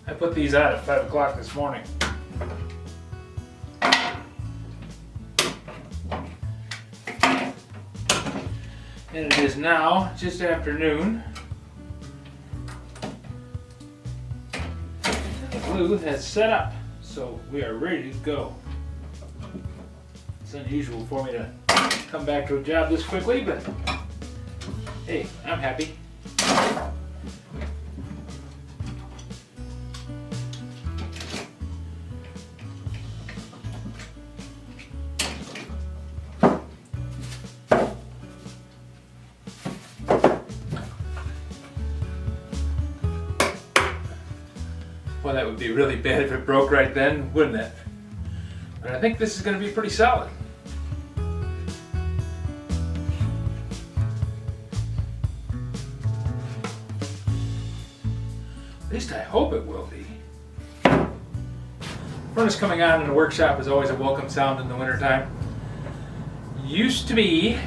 I put these out at 5 o'clock this morning. And it is now just afternoon. And the glue has set up, so we are ready to go. It's unusual for me to come back to a job this quickly, but hey, I'm happy. Well, that would be really bad if it broke right then, wouldn't it? But I think this is going to be pretty solid. At least I hope it will be. Furnace coming on in the workshop is always a welcome sound in the wintertime. Used to be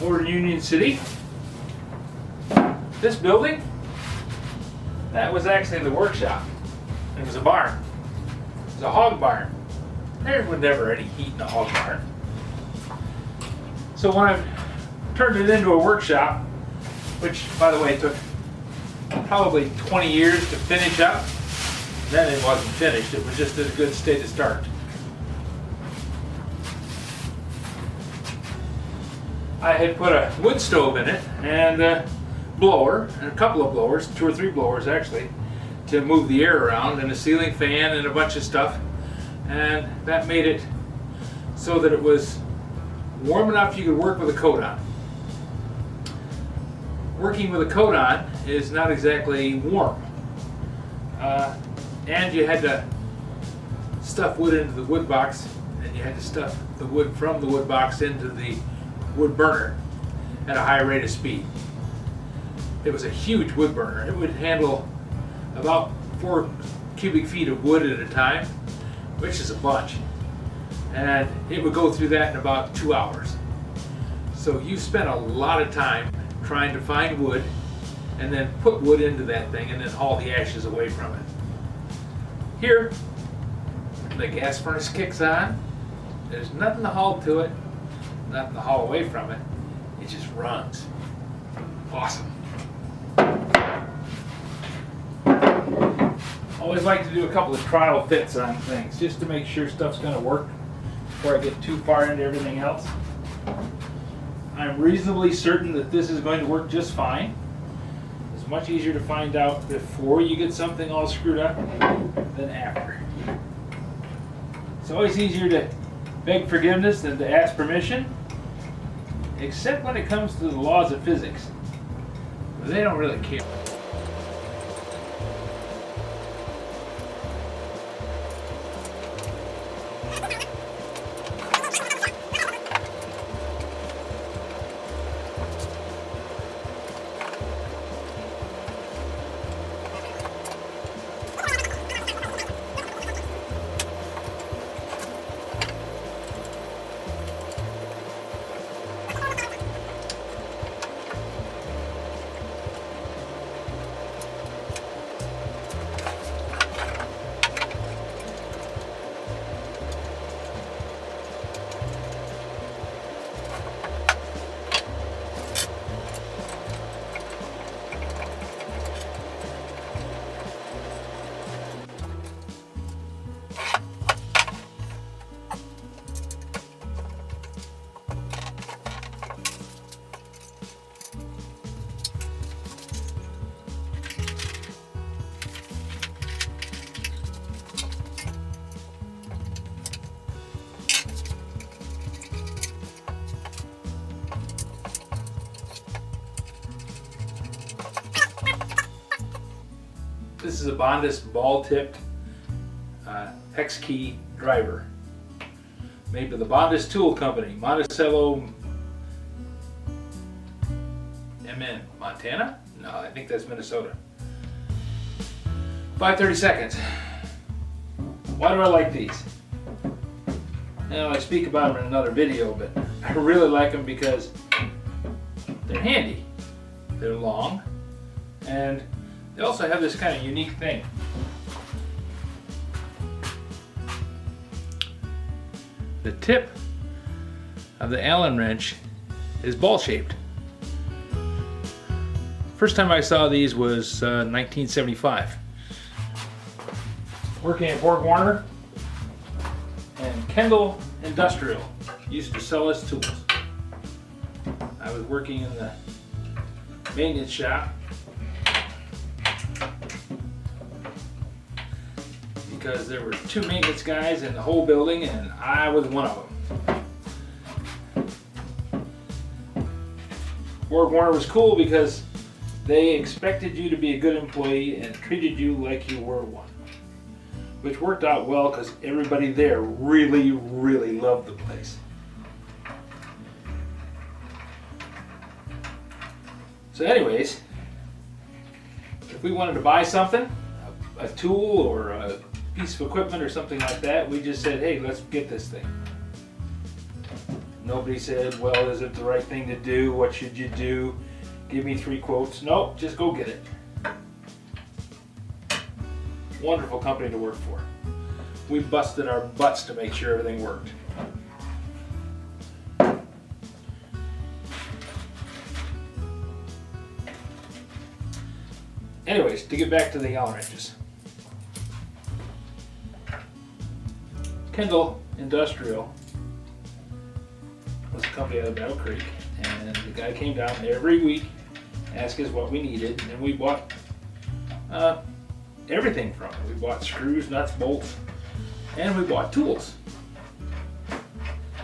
over in Union City. This building, that was actually the workshop. It was a barn. It was a hog barn. There was never any heat in a hog barn. So when I turned it into a workshop, which by the way took probably 20 years to finish up, then it wasn't finished, it was just in a good state to start. I had put a wood stove in it and a blower, and a couple of blowers, 2 or 3 blowers actually, to move the air around, and a ceiling fan and a bunch of stuff, and that made it so that it was warm enough you could work with a coat on. Working with a coat on is not exactly warm, and you had to stuff wood into the wood box, and you had to stuff the wood from the wood box into the wood burner at a high rate of speed. It was a huge wood burner. It would handle about 4 cubic feet of wood at a time, which is a bunch. And it would go through that in about 2 hours. So you spent a lot of time trying to find wood and then put wood into that thing and then haul the ashes away from it. Here, the gas furnace kicks on. There's nothing to haul to it, nothing to haul away from it. It just runs. Awesome. Always like to do a couple of trial fits on things just to make sure stuff's going to work before I get too far into everything else. I'm reasonably certain that this is going to work just fine. It's much easier to find out before you get something all screwed up than after. It's always easier to beg forgiveness than to ask permission, except when it comes to the laws of physics. They don't really care. This is a Bondus ball-tipped hex key driver made by the Bondus Tool Company, Monticello, MN, Montana? No, I think that's Minnesota. 5/30 seconds. Why do I like these? Now, I speak about them in another video, but I really like them because they're handy. They're long, and They also have this kind of unique thing. The tip of the Allen wrench is ball-shaped. First time I saw these was 1975. Working at Borg Warner, and Kendall Industrial used to sell us tools. I was working in the maintenance shop because there were 2 maintenance guys in the whole building and I was one of them. Borg Warner was cool because they expected you to be a good employee and treated you like you were one, which worked out well because everybody there really, really loved the place. So anyways, if we wanted to buy something, a tool or a piece of equipment or something like that, we just said, hey, let's get this thing. Nobody said, well, is it the right thing to do? What should you do? Give me 3 quotes. Nope, just go get it. Wonderful company to work for. We busted our butts to make sure everything worked. Anyways, to get back to the Allen wrenches. Kendall Industrial was a company out of Battle Creek, and the guy came down every week, asked us what we needed, and we bought everything from it. We bought screws, nuts, bolts, and we bought tools.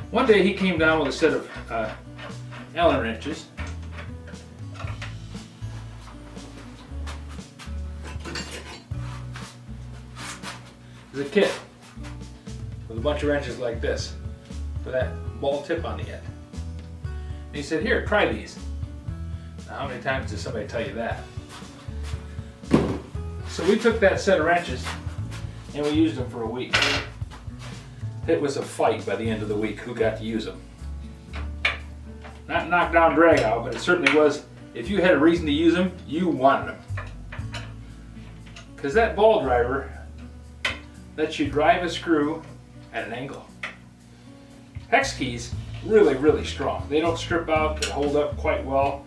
One day he came down with a set of Allen wrenches. There's a kit with a bunch of wrenches like this, with that ball tip on the end. And he said, here, try these. Now, how many times does somebody tell you that? So we took that set of wrenches and we used them for a week. It was a fight by the end of the week who got to use them. Not knock down, drag out, but it certainly was, if you had a reason to use them, you wanted them. Because that ball driver lets you drive a screw at an angle. Hex keys, really, really strong. They don't strip out, they hold up quite well.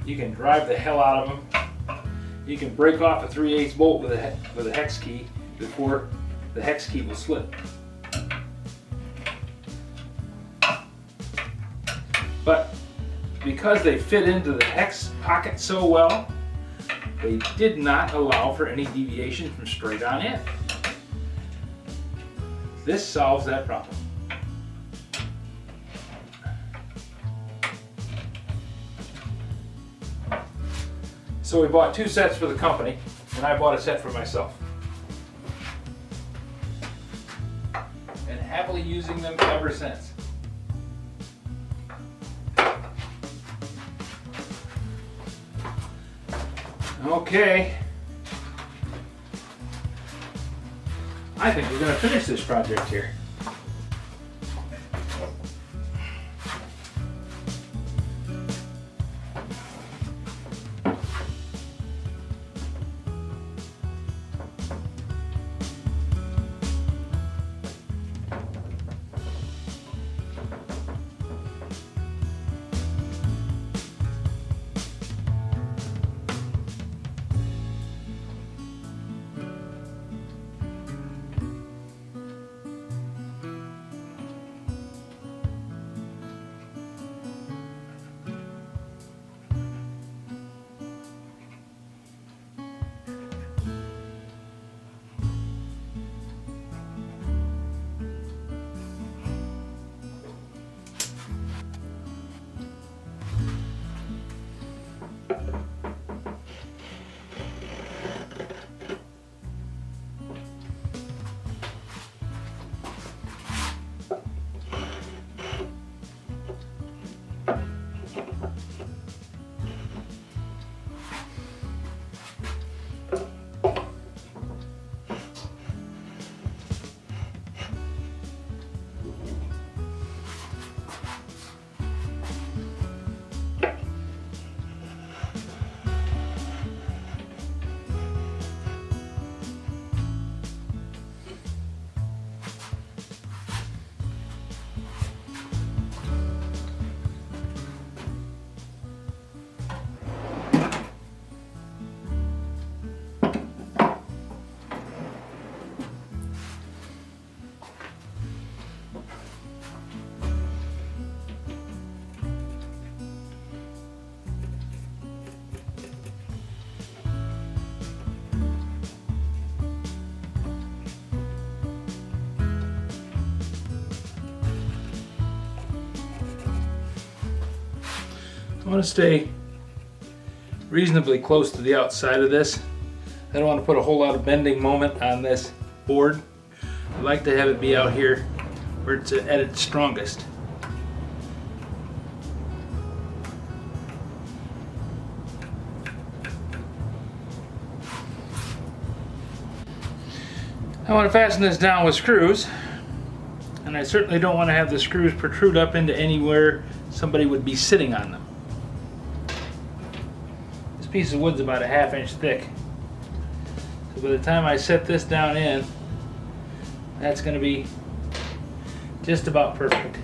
You can drive the hell out of them. You can break off a 3/8 bolt with a hex key before the hex key will slip. But because they fit into the hex pocket so well, they did not allow for any deviation from straight on in. This solves that problem. So we bought 2 sets for the company, and I bought a set for myself. And happily using them ever since. Okay. I think we're going to finish this project here. I want to stay reasonably close to the outside of this. I don't want to put a whole lot of bending moment on this board. I like to have it be out here where it's at its strongest. I want to fasten this down with screws, and I certainly don't want to have the screws protrude up into anywhere somebody would be sitting on them. This piece of wood's about a 1/2 inch thick, so by the time I set this down in, that's going to be just about perfect.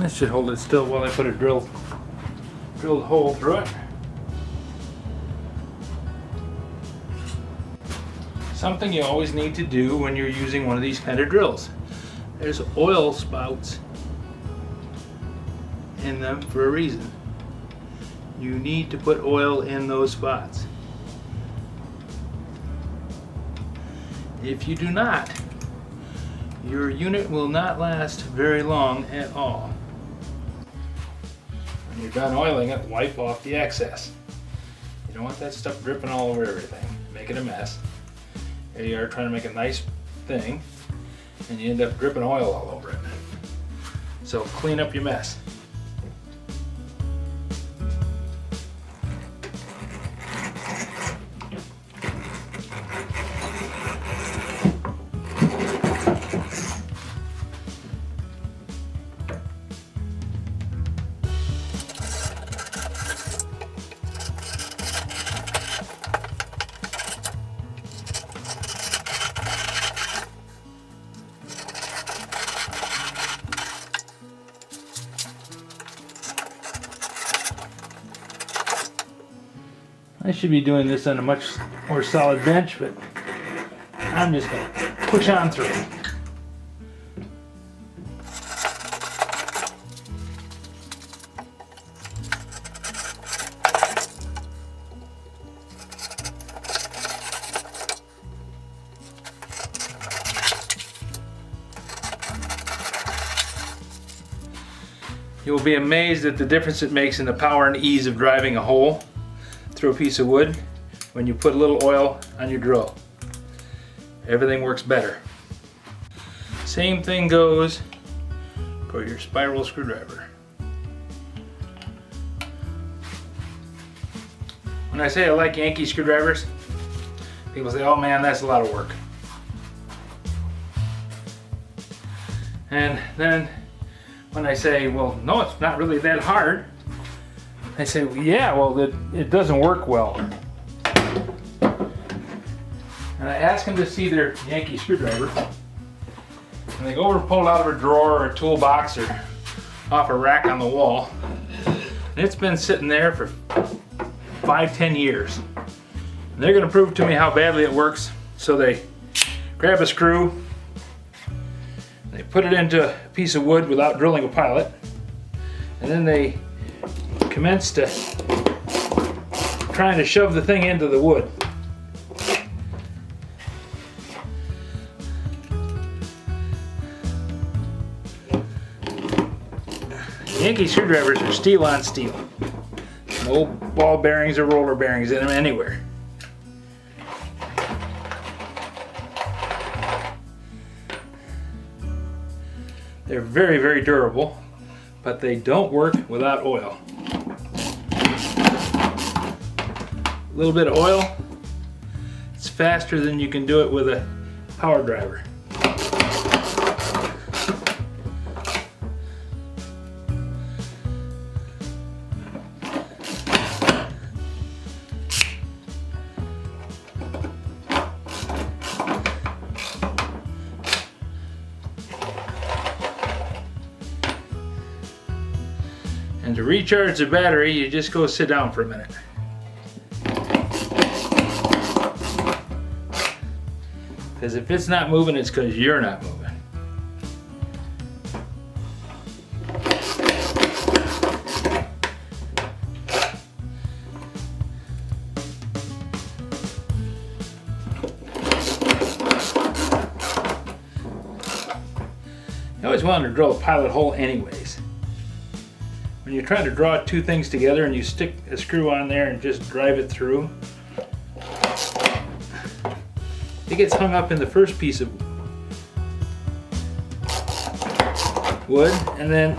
This should hold it still while I put a drilled hole through it. Something you always need to do when you're using one of these kind of drills. There's oil spouts in them for a reason. You need to put oil in those spots. If you do not, your unit will not last very long at all. When you're done oiling it, wipe off the excess. You don't want that stuff dripping all over everything, make it a mess. Here you are trying to make a nice thing, and you end up dripping oil all over it. So clean up your mess. I should be doing this on a much more solid bench, but I'm just going to push on through. You will be amazed at the difference it makes in the power and ease of driving a hole through a piece of wood when you put a little oil on your drill. Everything works better. Same thing goes for your spiral screwdriver. When I say I like Yankee screwdrivers, people say, oh man, that's a lot of work. And then when I say, well, no, it's not really that hard, I say, well, yeah, well, it doesn't work well. And I ask them to see their Yankee screwdriver. And they go over and pull it out of a drawer or a toolbox or off a rack on the wall. And it's been sitting there for 5-10 years. And they're going to prove to me how badly it works. So they grab a screw, they put it into a piece of wood without drilling a pilot, and then they commence to trying to shove the thing into the wood. Yankee screwdrivers are steel on steel. No ball bearings or roller bearings in them anywhere. They're very, very durable, but they don't work without oil. A little bit of oil, it's faster than you can do it with a power driver. And to recharge the battery, you just go sit down for a minute. Because if it's not moving, it's because you're not moving. I always wanted to drill a pilot hole anyways. When you're trying to draw two things together and you stick a screw on there and just drive it through, it gets hung up in the first piece of wood, and then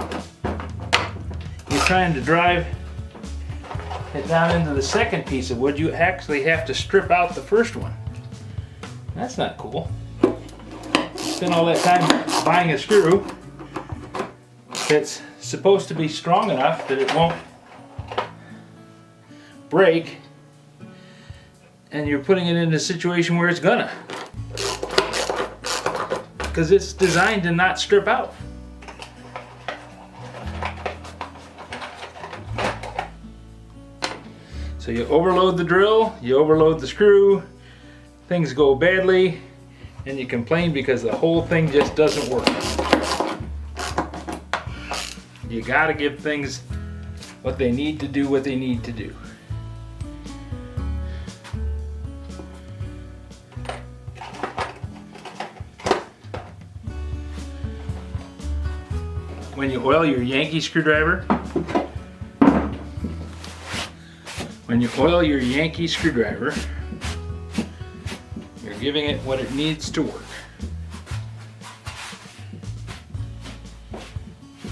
you're trying to drive it down into the second piece of wood. You actually have to strip out the first one. That's not cool. Spend all that time buying a screw that's supposed to be strong enough that it won't break, and you're putting it in a situation where it's gonna, because it's designed to not strip out. So you overload the drill, you overload the screw, things go badly, and you complain because the whole thing just doesn't work. You gotta give things what they need to do, what they need to do. When you oil your Yankee screwdriver, you're giving it what it needs to work.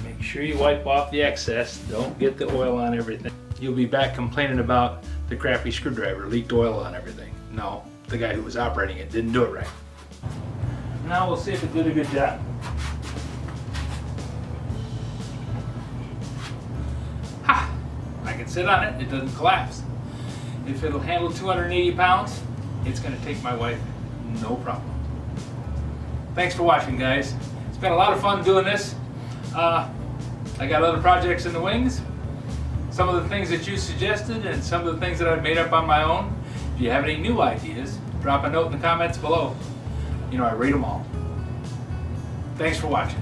Make sure you wipe off the excess. Don't get the oil on everything. You'll be back complaining about the crappy screwdriver, leaked oil on everything. No, the guy who was operating it didn't do it right. Now we'll see if it did a good job. Ha! I can sit on it, it doesn't collapse. If it'll handle 280 pounds, it's gonna take my wife no problem. Thanks for watching, guys. It's been a lot of fun doing this. I got other projects in the wings. Some of the things that you suggested and some of the things that I've made up on my own. If you have any new ideas, drop a note in the comments below. You know, I read them all. Thanks for watching.